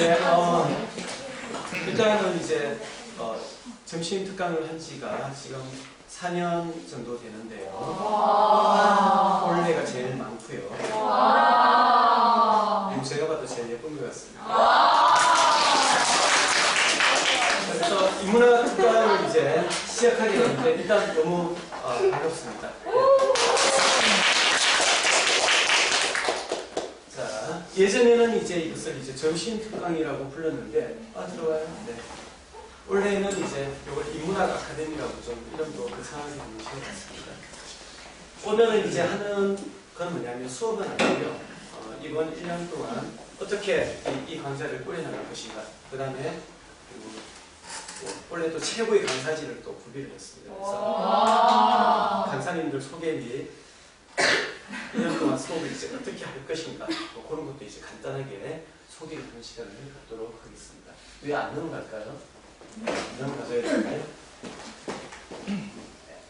네, 일단은 이제 점심 특강을 한 지가 지금 4년 정도 되는데요. 올해가 제일 많고요. 그리고 제가 봐도 제일 예쁜 것 같습니다. 그래서 인문학 특강을 이제 시작하게 되는데 일단 너무 반갑습니다. 자, 예전에는 이제 이것을 이제 점심 특강이라고 불렀는데 들어와요. 네. 원래는 이제 이걸 인문학 아카데미라고 좀 이름도 그 상황에 지어봤습니다. 오늘은 이제 하는 건 뭐냐면 수업은 아니고요. 이번 1년 동안 어떻게 이 강좌를 꾸려나갈 것인가. 그 다음에 원래 또 최고의 강사진을 또 구비를 했습니다. 그래서 강사님들 소개 및 1년 동안 수업을 이제 어떻게 할 것인가. 뭐 그런 것도 이제 간단하게 소개를 하는 시간을 갖도록 하겠습니다. 왜 안 넘어갈까요? 이런 가져야 될까요?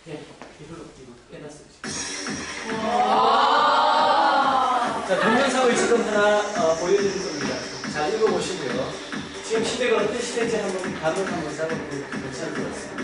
네, 이거 빼놨어요. 자, 동영상을 지금 하나 보여드릴 겁니다. 잘 읽어보시고요. 지금 시대가 어떤 시대인지 한번 감을 한번 잡아보면 괜찮을 것 같습니다.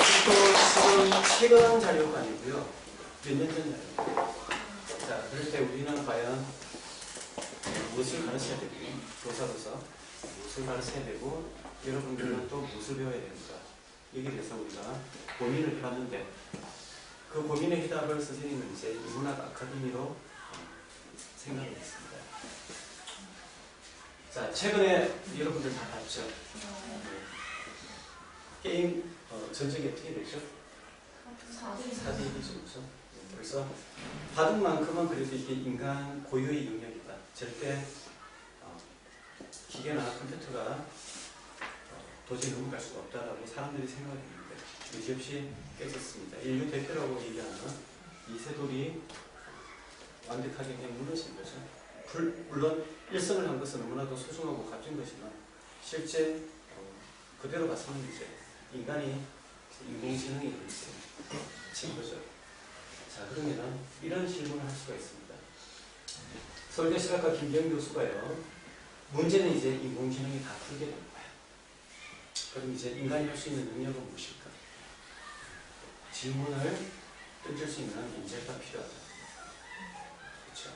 지금 최근 자료가 아니고요. 몇 년 전 자료. 자, 그럴 때 우리는 과연 무엇을 가르쳐야 되고, 교사로서 무엇을 가르쳐야 되고, 여러분들은 또 무엇을 배워야 됩니까? 여기에 대해서 우리가 고민을 해봤는데, 그 고민의 해답을 선생님은 이제 인문학 아카데미로 생각을 했습니다. 자, 최근에 여러분들 다 봤죠? 게임 전적이 어떻게 되죠? 4대1이죠. 그래서 바둑만큼은 그래도 이게 인간 고유의 영역이다. 절대 기계나 컴퓨터가 도저히 넘어갈 수가 없다라고 사람들이 생각했는데 여지없이 깨졌습니다. 인류 대표라고 얘기하는 이세돌이 완벽하게 그냥 무너진 거죠. 물론 일성을 한 것은 너무나도 소중하고 값진 것이지만 실제 그대로 봤으면 이제 인간이 인공지능이 이제 친 거죠. 자, 그러면 이런 질문을 할 수가 있습니다. 서울대 시각과 김경 교수가요, 문제는 이제 인공지능이 다 풀게 된 거예요. 그럼 이제 인간이 할 수 있는 능력은 무엇일까? 질문을 던질 수 있는 인재가 필요하다. 그렇죠?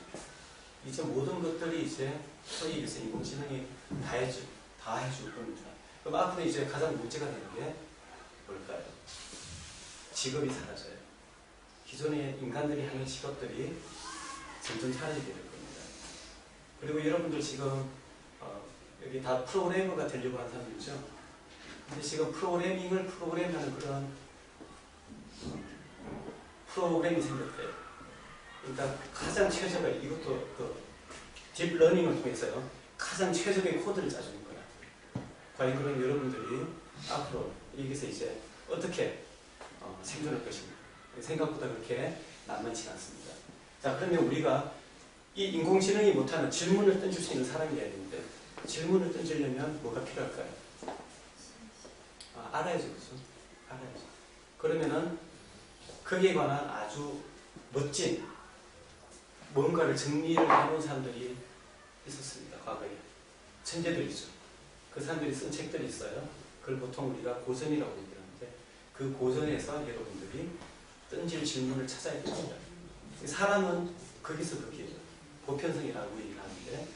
이제 모든 것들이 이제 소위 얘기해서 인공지능이 다 해줄 겁니다. 그럼 앞으로 이제 가장 문제가 되는 게 뭘까요? 직업이 사라져요. 기존의 인간들이 하는 직업들이 점점 사라지게 될 겁니다. 그리고 여러분들 지금 여기 다 프로그래머가 되려고 하는 사람들이죠. 근데 지금 프로그래밍을 프로그램하는 그런 프로그램이 생겼대요. 그러니까 가장 최적의, 이것도 그 딥러닝을 통해서요, 가장 최적의 코드를 짜주는 거야. 과연 그런 여러분들이 앞으로 여기서 이제 어떻게 생존할 것인가. 생각보다 그렇게 만만치 않습니다. 자, 그러면 우리가 이 인공지능이 못하는 질문을 던질 수 있는 사람이 돼야 되는데, 질문을 던지려면 뭐가 필요할까요? 알아야죠, 그죠? 알아야죠. 그러면은 거기에 관한 아주 멋진 뭔가를 정리를 해놓은 사람들이 있었습니다. 과거에. 천재들이죠. 그 사람들이 쓴 책들이 있어요. 그걸 보통 우리가 고전이라고 얘기하는데, 그 고전에서 여러분들이 던질 질문을 찾아야 됩니다. 사람은 거기서 거기에요. 보편성이라고 얘기를 하는데,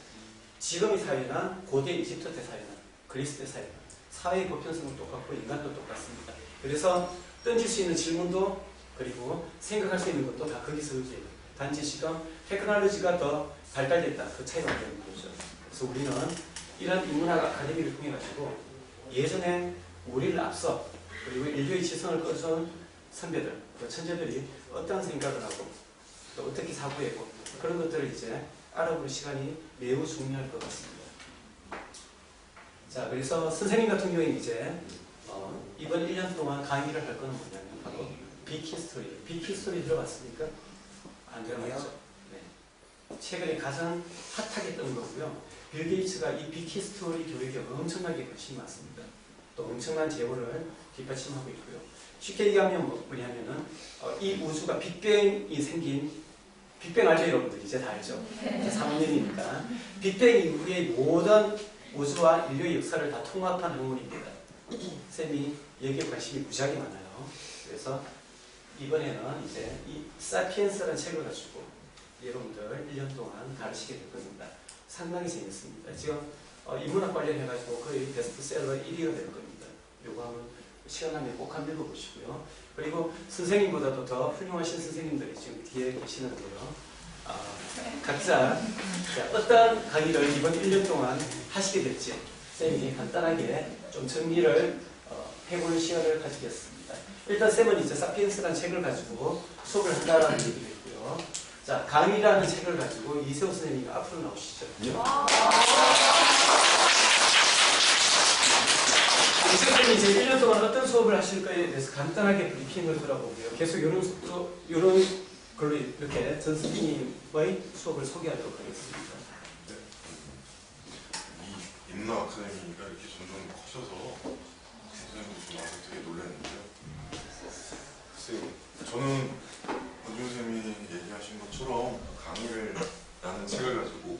지금의 사회나 고대 이집트 때 사회나 그리스 때 사회나 사회의 보편성은 똑같고 인간도 똑같습니다. 그래서 던질 수 있는 질문도, 그리고 생각할 수 있는 것도 다 거기서 거기에요. 단지 지금 테크놀로지가 더 발달됐다. 그 차이가 되는 거죠. 그래서 우리는 이런 인문학 아카데미를 통해 가지고 예전에 우리를 앞서, 그리고 인류의 지성을 거둔 선배들, 그 천재들이 어떤 생각을 하고 또 어떻게 사고했고 그런 것들을 이제 알아보는 시간이 매우 중요할 것 같습니다. 자, 그래서 선생님 같은 경우에는 이제 이번 1년 동안 강의를 할 거는 뭐냐면 바로 빅히스토리. 빅히스토리 들어봤습니까? 안 들어봤죠? 네. 최근에 가장 핫하게 뜬 거고요. 빌 게이츠가 이 빅히스토리 교육에 엄청나게 관심이 많습니다. 또 엄청난 재고를 뒷받침하고 있고요. 쉽게 얘기하면 뭐냐면은 이 우주가 빅뱅이 생긴, 빅뱅 알죠 여러분들? 이제 다 알죠? 이제 3학년이니까 빅뱅이 우리의 모든 우주와 인류의 역사를 다 통합한 학문입니다. 쌤이 여기에 관심이 무지하게 많아요. 그래서 이번에는 이제 이 사피엔스라는 책을 가지고 여러분들 1년 동안 가르치게 될 겁니다. 상당히 재밌습니다. 지금 인문학 관련해가지고 거의 베스트셀러 1위가 될 겁니다. 요거 한번 시간 나면 꼭 한번 읽어보시고요. 그리고 선생님보다도 더 훌륭하신 선생님들이 지금 뒤에 계시는데요. 각자 어떤 강의를 이번 1년 동안 하시게 될지 쌤이 간단하게 좀 정리를 해보는 시간을 가지겠습니다. 일단 쌤은 이제 사피엔스라는 책을 가지고 수업을 한다라는 얘기를 했고요. 자, 강의라는 책을 가지고 이세호 선생님이 앞으로 나오시죠. 선생님이 이제 1년 동안 어떤 수업을 하실까에 대해서 간단하게 브리핑을 들어보고요. 계속 이런 걸로 이렇게 전 선생님의 수업을 소개하도록 하겠습니다. 네. 이 인문학 아카데미가 이렇게 점점 커져서 선생님도 좀 와서 되게 놀랐는데요. 글쎄요, 저는 원준 선생님이 얘기하신 것처럼 강의를 라는 책을 가지고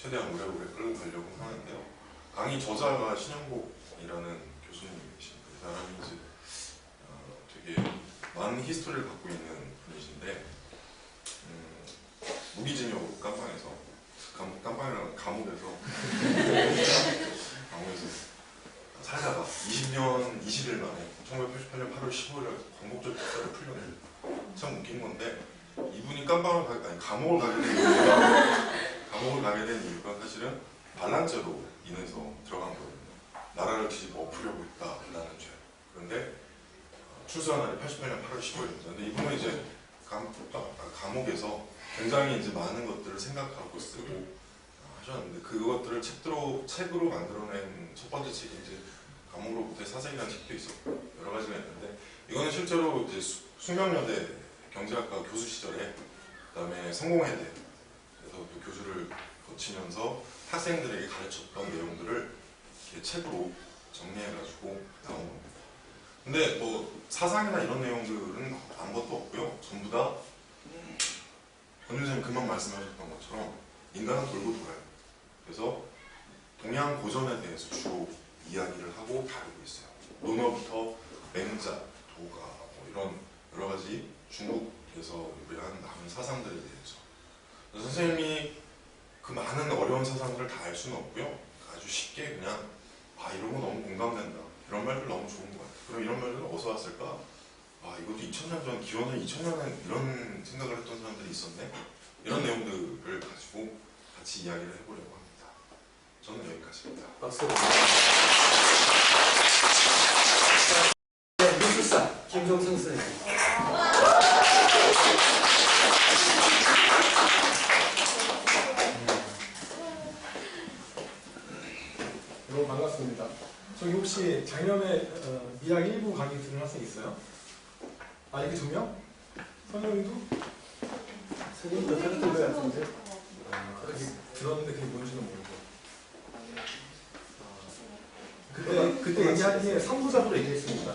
최대한 오래오래 끌고 가려고 하는데요. 강의 저자가 신영복이라는 교수님이 계십니다. 이 사람이 이제 되게 많은 히스토리를 갖고 있는 분이신데 무기징역으로 깜빵이라는 감옥에서 살다가 20년 20일 만에 1988년 8월 15일에 광복절 특사를 풀려낸 참 웃긴 건데 이분이 감옥을 가게 된 이유가 사실은 반란죄로 인해서 들어간 거거든요. 나라를 뒤집어 엎으려고 했다라는 죄. 그런데 출소한 날이 88년 8월 15일입니다. 근데 이분은 이제 감옥에서 굉장히 이제 많은 것들을 생각하고 쓰고 하셨는데 그것들을 책으로 만들어낸 첫 번째 책이 이제 감옥으로부터의 사색이라는 책도 있었고 여러 가지가 있는데 이거는 실제로 이제 숙명여대 경제학과 교수 시절에 그다음에 성공회대 그래서 또 교수를 거치면서 학생들에게 가르쳤던 내용들을 이렇게 책으로 정리해가지고 나온 겁니다. 근데 뭐 사상이나 이런 내용들은 아무것도 없고요. 전부 다 권준 선생님 금방 말씀하셨던 것처럼 인간은 돌고 돌아요. 그래서 동양 고전에 대해서 주로 이야기를 하고 다루고 있어요. 논어부터 맹자, 도가 뭐 이런 여러 가지 중국에서 유래한 남은 사상들에 대해서 선생님이 그 많은 어려운 사상들을 다 알 수는 없고요. 아주 쉽게 그냥 이런 거 너무 공감된다. 이런 말들 너무 좋은 것 같아. 그럼 이런 말들 어디서 왔을까? 이것도 2000년 전, 기원은 2000년에 이런 생각을 했던 사람들이 있었네. 이런 내용들을 가지고 같이 이야기를 해보려고 합니다. 저는 여기까지입니다. 박수. 네, 미술사 김종성 선생님. 여러분 반갑습니다. 저기 혹시 작년에 미학 1부 강의 들은 학생 있어요? 이렇게 2명? 선영이도? 선생님도 들었던 것 같은데. 들었는데 그게 뭔지는 모르고. 그때 얘기한 게 3부작으로 얘기했습니다.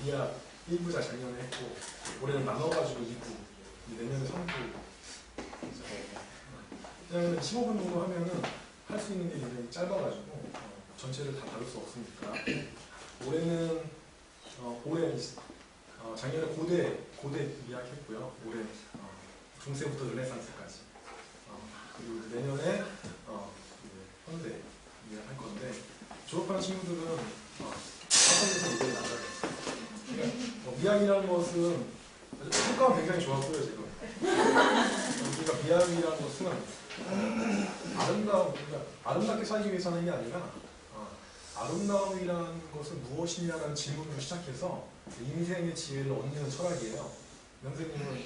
미학 1부작 작년에 했고 올해는 나눠가지고 2부, 내년에 3부. 그냥 15분 정도 하면은 할 수 있는 게 굉장히 짧아가지고 전체를 다 다룰 수 없으니까 올해는 올해 작년에 고대 미학했고요. 올해 중세부터 르네상스까지 그리고 내년에 현대 미학할 건데 졸업하는 친구들은 학원에서 이제 나가겠어요. 그러니까 미학이라는 것은 효과가 굉장히 좋았고요 지금. 우리가 미학이라는 것은 아름답게 살기 위해서는 게 아니라 아름다움이라는 것은 무엇이냐라는 질문으로 시작해서 인생의 지혜를 얻는 철학이에요. 선생님은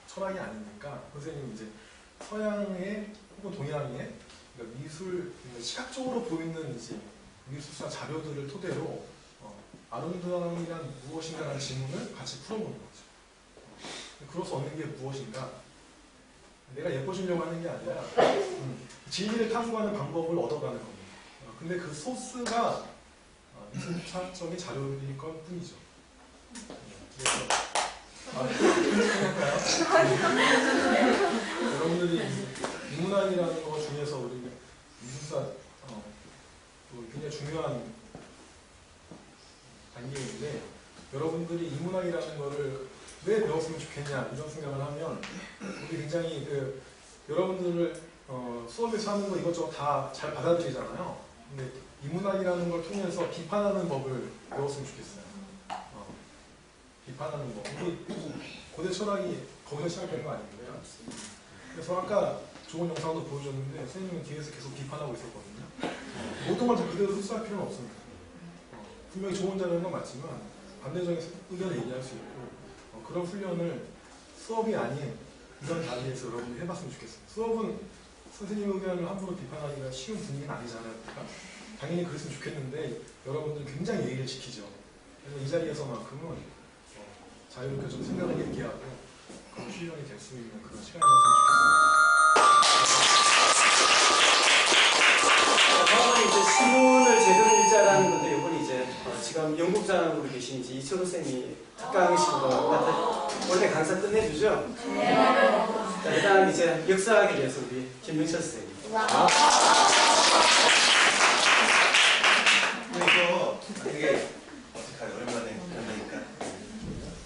철학이 아니니까 선생님은 이제 서양의 혹은 동양의 그러니까 미술, 시각적으로 보이는 이제 미술사 자료들을 토대로 아름다움이란 무엇인가라는 질문을 같이 풀어보는 거죠. 그로서 얻는 게 무엇인가? 내가 예뻐지려고 하는 게 아니라 진리를 탐구하는 방법을 얻어가는 겁니다. 근데 그 소스가 미술사적인 자료일 것 뿐이죠. 여러분들이 인문학이라는 것 중에서 우리 미술사 굉장히 중요한 단계인데 여러분들이 인문학이라는 거를 왜 배웠으면 좋겠냐 이런 생각을 하면 우리 굉장히 여러분들을 수업에서 하는 거 이것저것 다 잘 받아들이잖아요. 근데 인문학이라는 걸 통해서 비판하는 법을 배웠으면 좋겠어요. 비판하는 법. 우리 고대 철학이 거기서 시작된 거 아니고요. 그래서 아까 좋은 영상도 보여줬는데 선생님은 뒤에서 계속 비판하고 있었거든요. 모든 걸 다 그대로 흡수할 필요는 없습니다. 분명히 좋은 자료는 건 맞지만 반대적인 의견을 얘기할 수 있고 그런 훈련을 수업이 아닌 이런 자리에서 여러분이 해봤으면 좋겠어요. 수업은 선생님 의견을 함부로 비판하기가 쉬운 분위기는 아니잖아요. 그러니까 당연히 그랬으면 좋겠는데 여러분들은 굉장히 예의를 지키죠. 그래서 이 자리에서만큼은 자유롭게 좀 생각을 얘기하고 그런 훈련이 될 수 있는 그런 시간이었으면 좋겠습니다. 다음은 이제 신문을 제대로 읽자라는 건데 이번에 이제 지금 연구부장으로 계신 이제 이철호 쌤이 특강식으로 원래 강사 끝내주죠? 네. 자, 그다음 이제 역사학에 대해서 우리 김명철 쌤이. 그래서 되게 어색하게 오랜만에 만나니까.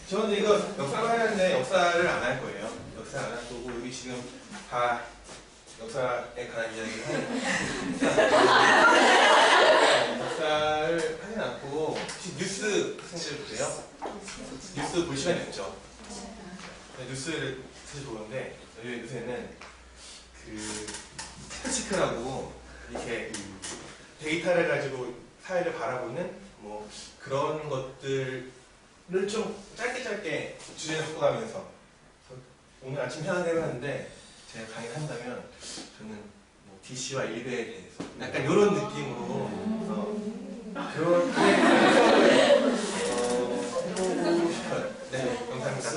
저는 이거 역사를 하는데 역사를 안 할 거예요. 역사 안 할 거고 여기 지금 다 역사에 관한 이야기를 하는 역사를 하진 않고 혹시 뉴스 학생들 보세요? 뉴스 볼 시간이 없죠? 네, 뉴스를 사실 보는데 요새는 그 팩트체크라고 이렇게 데이터를 가지고 사회를 바라보는 뭐 그런 것들을 좀 짧게 주제를 갖고 가면서 오늘 아침 현안을 해봤는데 제가 강의를 한다면 저는 뭐 DC와 일베에 대해서 약간 이런 느낌으로 그렇게 해보고 싶어요. 네, 감사합니다.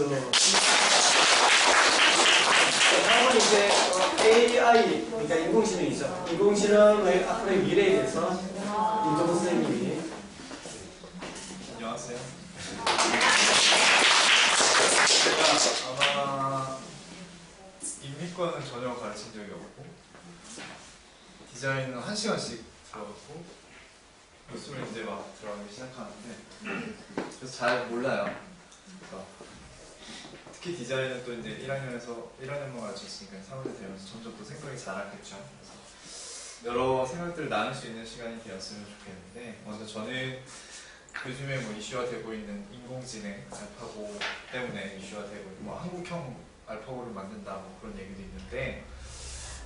다음은 이제 AI, 그러니까 인공지능이죠. 인공지능의 앞으로의 미래에 대해서 임종호 선생님이. 안녕하세요. 제가 아마 인미과는 전혀 가르친 적이 없고 디자인은 1시간씩 들어갔고 요즘에 이제 막 들어가기 시작하는데 그래서 잘 몰라요. 그러니까 특히 디자인은 또 이제 1학년만 가르쳤으니까 3학년 되면서 점점 또 생각이 자랐겠죠. 그래서 여러 생각들을 나눌 수 있는 시간이 되었으면 좋겠는데 먼저 저는 요즘에 뭐 이슈화 되고 있는 인공지능 알파고 때문에 이슈화 되고 있고 뭐 한국형 알파고를 만든다 뭐 그런 얘기도 있는데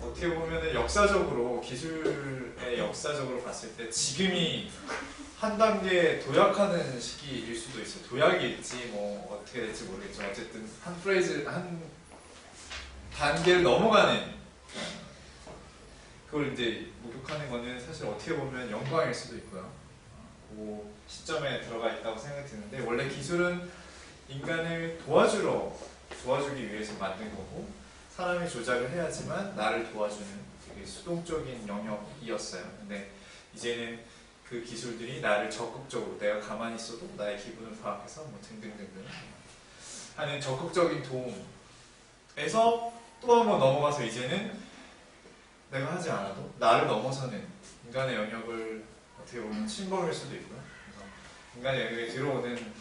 어떻게 보면은 역사적으로 기술의 역사적으로 봤을 때 지금이 한 단계 도약하는 시기일 수도 있어요. 도약일지 뭐 어떻게 될지 모르겠죠. 어쨌든 한 프레이즈 한 단계를 넘어가는 그걸 이제 목격하는 거는 사실 어떻게 보면 영광일 수도 있고요. 그 시점에 들어가 있다고 생각이 드는데 원래 기술은 인간을 도와주기 위해서 만든 거고 사람이 조작을 해야지만 나를 도와주는 되게 수동적인 영역이었어요. 근데 이제는 그 기술들이 나를 적극적으로 내가 가만히 있어도 나의 기분을 파악해서 뭐 등등등등 하는 적극적인 도움에서 또 한 번 넘어가서 이제는 내가 하지 않아도 나를 넘어서는 인간의 영역을 어떻게 보면 침범일 수도 있고요. 그래서 인간의 영역에 들어오는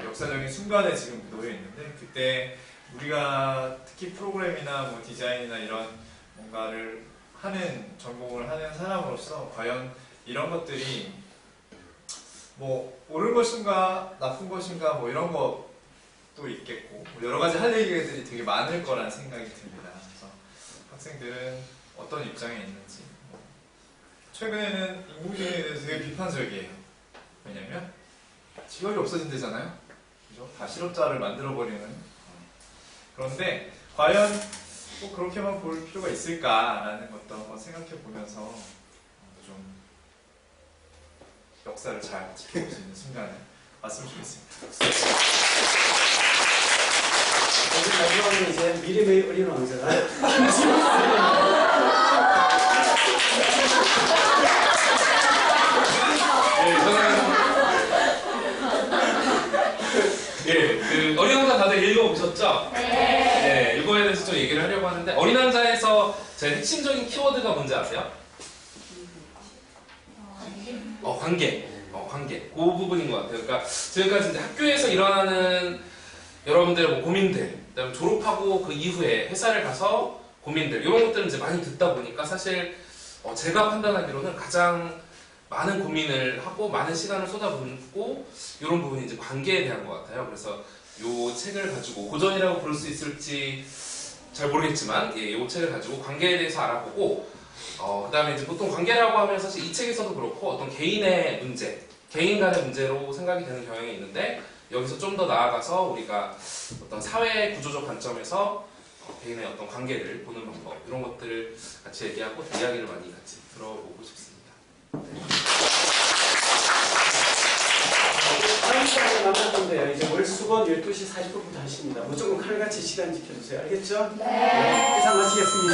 역사적인 순간에 지금 놓여 있는데 그때 우리가 특히 프로그램이나 뭐 디자인이나 이런 뭔가를 하는 전공을 하는 사람으로서 과연 이런 것들이 뭐 옳은 것인가 나쁜 것인가 뭐 이런 것도 있겠고 뭐 여러 가지 할 얘기들이 되게 많을 거란 생각이 듭니다. 그래서 학생들은 어떤 입장에 있는지 최근에는 인공지능에 대해서 되게 비판적이에요. 왜냐면 직업이 없어진대잖아요. 그죠? 다 실업자를 만들어버리는. 그런데 과연 꼭 그렇게만 볼 필요가 있을까라는 것도 한번 생각해 보면서 좀 역사를 잘 지켜볼 수 있는 순간을 왔으면 좋겠습니다. 마지막으로 이제 미래의 어린 왕자가 그 어린 왕자 다들 읽어보셨죠? 네. 이거에 대해서 좀 얘기를 하려고 하는데 어린 왕자에서 제일 핵심적인 키워드가 뭔지 아세요? 관계. 관계. 그 부분인 것 같아요. 그러니까 지금까지 이제 학교에서 일어나는 여러분들의 뭐 고민들, 그다음에 졸업하고 그 이후에 회사를 가서 고민들 이런 것들은 이제 많이 듣다 보니까 사실 제가 판단하기로는 가장 많은 고민을 하고 많은 시간을 쏟아붓고 이런 부분이 이제 관계에 대한 것 같아요. 그래서 이 책을 가지고 고전이라고 부를 수 있을지 잘 모르겠지만 이 책을 가지고 관계에 대해서 알아보고 그 다음에 이제 보통 관계라고 하면 사실 이 책에서도 그렇고 어떤 개인의 문제, 개인 간의 문제로 생각이 되는 경향이 있는데 여기서 좀 더 나아가서 우리가 어떤 사회 구조적 관점에서 개인의 어떤 관계를 보는 방법 이런 것들을 같이 얘기하고 이야기를 많이 같이 들어보고 싶습니다. 다음 시간에 만날 건데요. 이제 월수건 12시 40분부터 하십니다. 무조건 칼같이 시간 지켜주세요. 알겠죠? 네. 이상 마치겠습니다.